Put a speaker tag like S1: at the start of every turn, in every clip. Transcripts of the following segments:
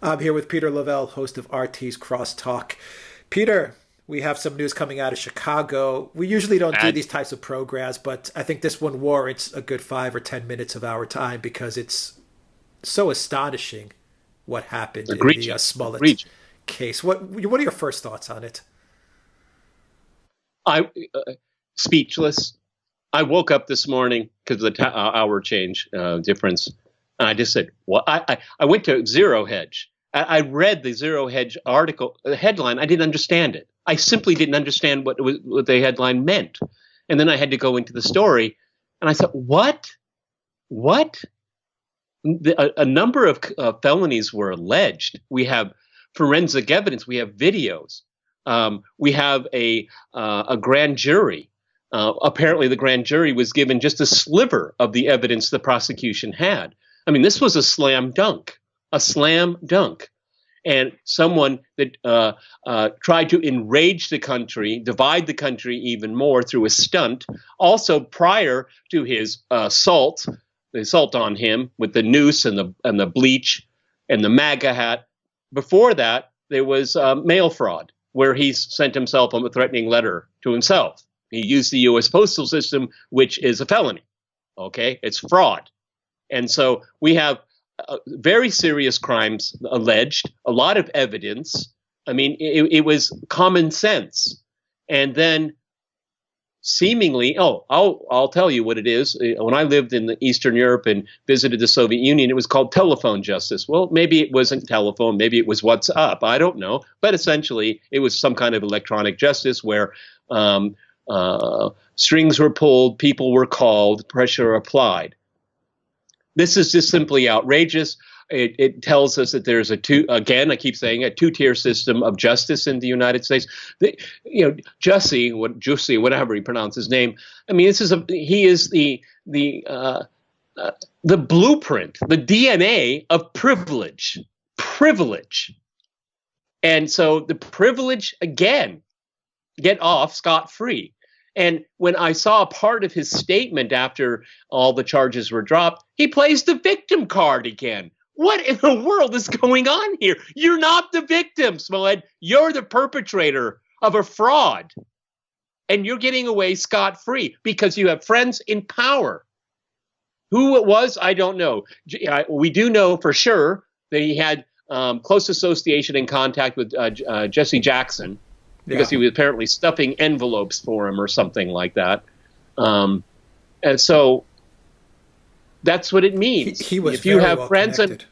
S1: I'm here with Peter Lavelle, host of RT's Crosstalk. Peter, we have some news coming out of Chicago. We usually don't do
S2: Bad.
S1: these types of programs, but I think this one warrants a good 5 or 10 minutes of our time because it's so astonishing what happened in the
S2: Egregious.
S1: Smollett
S2: Egregious.
S1: case. What are your first thoughts on it?
S2: I speechless. I woke up this morning because of the hour change difference, and I just said, "What?" I went to Zero Hedge. I read the Zero Hedge article, the headline. I didn't understand it. I simply didn't understand what the headline meant, and then I had to go into the story, and I thought, "What? What?" A number of felonies were alleged. We have forensic evidence. We have videos. We have a grand jury. Apparently, the grand jury was given just a sliver of the evidence the prosecution had. I mean, this was a slam dunk. And someone that tried to enrage the country, divide the country even more through a stunt. Also, prior to his assault, the assault on him with the noose and the bleach and the MAGA hat. Before that, there was mail fraud, where he sent himself a threatening letter to himself. He used the U.S. postal system, which is a felony. Okay, it's fraud, and so we have very serious crimes alleged, a lot of evidence. I mean, it was common sense, and then seemingly, I'll tell you what it is. When I lived in the Eastern Europe and visited the Soviet Union, it was called telephone justice. Well, maybe it wasn't telephone, maybe it was what's up. I don't know, but essentially, it was some kind of electronic justice where strings were pulled, people were called, pressure applied. This is just simply outrageous. It tells us that there's again, I keep saying, a two-tier system of justice in the United States. Jussie, whatever he pronounced his name. I mean, he is the blueprint, the DNA of privilege. And so the privilege, again, get off scot-free. And when I saw part of his statement after all the charges were dropped, he plays the victim card again. What in the world is going on here? You're not the victim, Smollett. You're the perpetrator of a fraud. And you're getting away scot-free because you have friends in power. Who it was, I don't know. We do know for sure that he had close association and contact with Jesse Jackson, because
S1: Yeah.
S2: he was apparently stuffing envelopes for him or something like that. And so that's what it means.
S1: He was
S2: If you
S1: very
S2: have
S1: well
S2: friends and
S1: connected.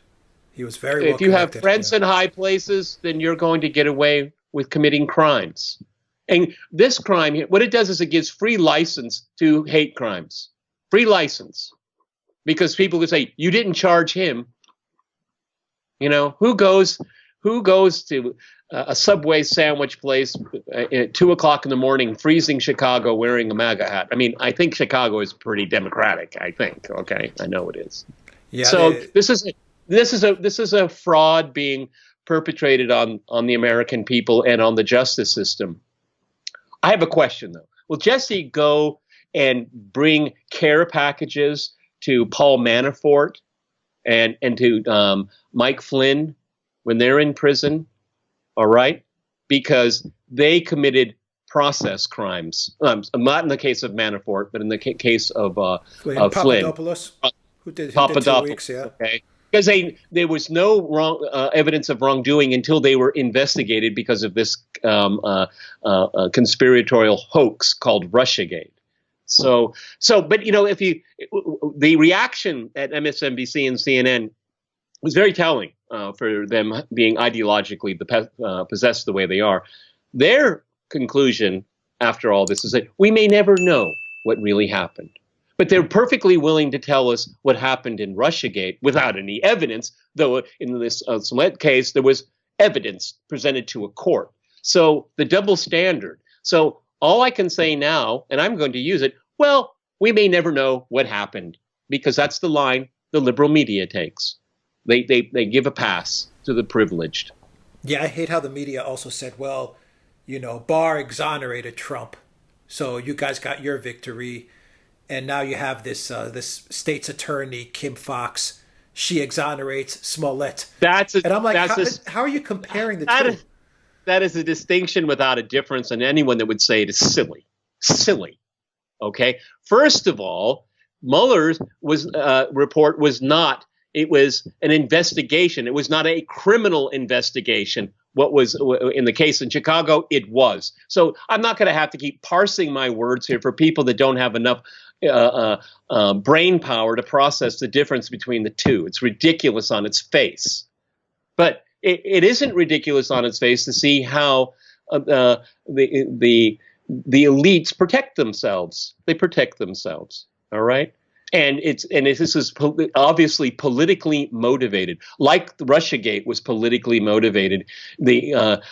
S1: He was very well
S2: if you have
S1: connected.
S2: friends
S1: Yeah.
S2: in high places, then you're going to get away with committing crimes. And this crime, what it does is it gives free license to hate crimes. Free license. Because people could say, you didn't charge him. You know, who goes to a Subway sandwich place at 2 o'clock in the morning, freezing Chicago, wearing a MAGA hat? I mean, I think Chicago is pretty democratic. I think. Okay, I know it is.
S1: Yeah.
S2: So this is a fraud being perpetrated on the American people and on the justice system. I have a question though. Will Jesse go and bring care packages to Paul Manafort and to Mike Flynn when they're in prison? All right, because they committed process crimes. Not in the case of Manafort, but in the case
S1: Flynn
S2: of Flynn.
S1: Papadopoulos, who did 2 weeks.
S2: Papadopoulos,
S1: Yeah.
S2: okay? Because there was no wrong evidence of wrongdoing until they were investigated because of this conspiratorial hoax called Russiagate. But if the reaction at MSNBC and CNN was very telling for them being ideologically possessed the way they are. Their conclusion after all this is that we may never know what really happened. But they're perfectly willing to tell us what happened in Russiagate without any evidence, though in this Smollett case, there was evidence presented to a court. So the double standard. So all I can say now, and I'm going to use it, well, we may never know what happened, because that's the line the liberal media takes. They give a pass to the privileged.
S1: Yeah, I hate how the media also said, well, Barr exonerated Trump, so you guys got your victory, and now you have this state's attorney Kim Fox. she exonerates Smollett.
S2: That's a,
S1: And I'm like,
S2: that's a,
S1: how are you comparing the
S2: that
S1: two?
S2: is, that is a distinction without a difference, and anyone that would say it is silly. Silly. Okay. First of all, Mueller's report was not. It was an investigation. It was not a criminal investigation. What was in the case in Chicago, it was. So I'm not going to have to keep parsing my words here for people that don't have enough brain power to process the difference between the two. It's ridiculous on its face. But it isn't ridiculous on its face to see how the elites protect themselves. They protect themselves. All right. And this is obviously politically motivated, like the Russiagate was politically motivated. The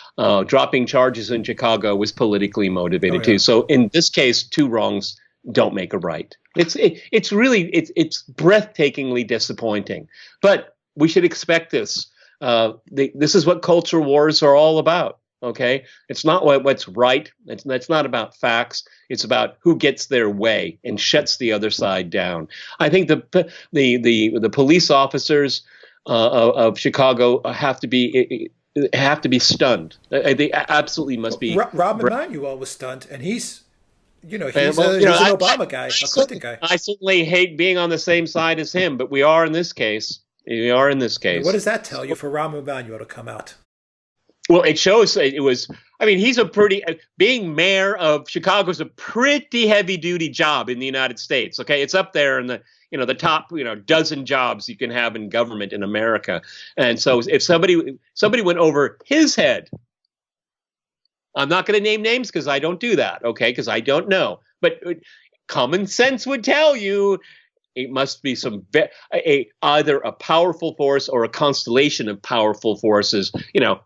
S2: dropping charges in Chicago was politically motivated too. So in this case, two wrongs don't make a right. It's breathtakingly disappointing, but we should expect this. This is what culture wars are all about. Okay, it's not what's right. It's not about facts. It's about who gets their way and shuts the other side down. I think the police officers of Chicago have to be stunned. They absolutely must be.
S1: Rahm Emanuel was stunned, and he's an Obama guy, a Clinton guy.
S2: I certainly hate being on the same side as him, but we are in this case. We are in this case.
S1: What does that tell you for Rahm Emanuel to come out?
S2: Well, it shows it was. I mean, he's being mayor of Chicago is a pretty heavy duty job in the United States. Okay, it's up there in the top dozen jobs you can have in government in America. And so if somebody went over his head, I'm not going to name names because I don't do that. Okay, because I don't know. But common sense would tell you. It must be either a powerful force or a constellation of powerful forces,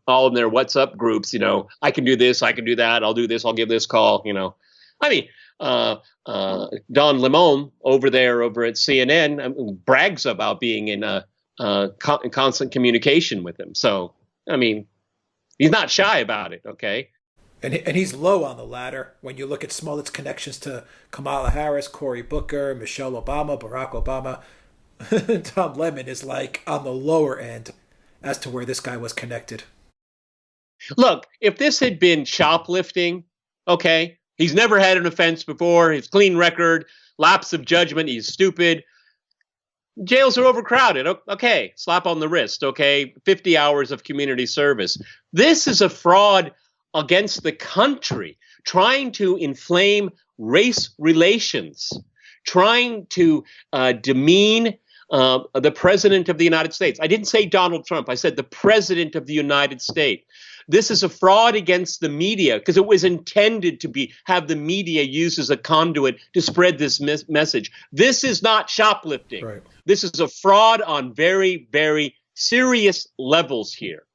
S2: all in their what's up groups, I can do this, I can do that, I'll do this, I'll give this call, I mean, Don Lemon over at CNN brags about being in constant communication with him. So, I mean, he's not shy about it, okay?
S1: And he's low on the ladder when you look at Smollett's connections to Kamala Harris, Cory Booker, Michelle Obama, Barack Obama. Tom Lemon is like on the lower end as to where this guy was connected.
S2: Look, if this had been shoplifting, okay, he's never had an offense before, his clean record, lapse of judgment, he's stupid. Jails are overcrowded. Okay, slap on the wrist, okay, 50 hours of community service. This is a fraud against the country, trying to inflame race relations, trying to demean the president of the United States. I didn't say Donald Trump. I said the president of the United States. This is a fraud against the media because it was intended to have the media used as a conduit to spread this message. This is not shoplifting. Right. This is a fraud on very, very serious levels here.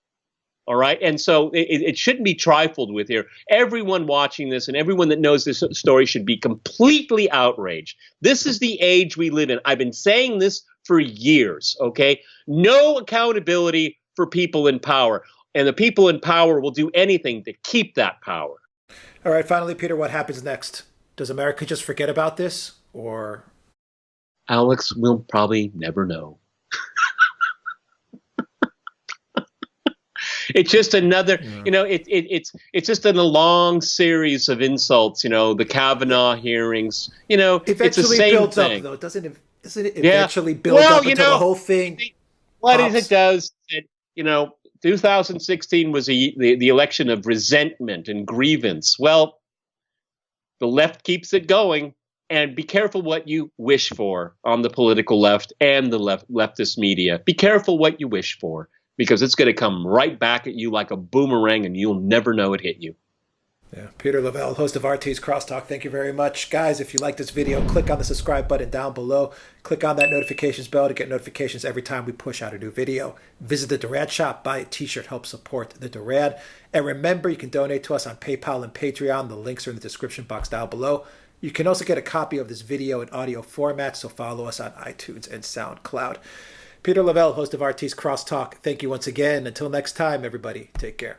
S2: All right. And so it shouldn't be trifled with here. Everyone watching this and everyone that knows this story should be completely outraged. This is the age we live in. I've been saying this for years. OK, no accountability for people in power, and the people in power will do anything to keep that power.
S1: All right. Finally, Peter, what happens next? Does America just forget about this, or?
S2: Alex, we'll probably never know. It's just another, it's just a long series of insults, the Kavanaugh hearings,
S1: eventually
S2: it's the same
S1: builds
S2: thing.
S1: Up, though. Doesn't it eventually build up until the whole thing
S2: What it does, 2016 was the election of resentment and grievance. Well, the left keeps it going, and be careful what you wish for on the political left and the leftist media. Be careful what you wish for, because it's going to come right back at you like a boomerang and you'll never know it hit you.
S1: Yeah. Peter Lavelle, host of RT's Crosstalk. Thank you very much. Guys, if you like this video, click on the subscribe button down below. Click on that notifications bell to get notifications every time we push out a new video. Visit the Durad shop, buy a t-shirt, help support the Durad. And remember, you can donate to us on PayPal and Patreon. The links are in the description box down below. You can also get a copy of this video in audio format, so follow us on iTunes and SoundCloud. Peter Lavelle, host of RT's Crosstalk. Thank you once again. Until next time, everybody, take care.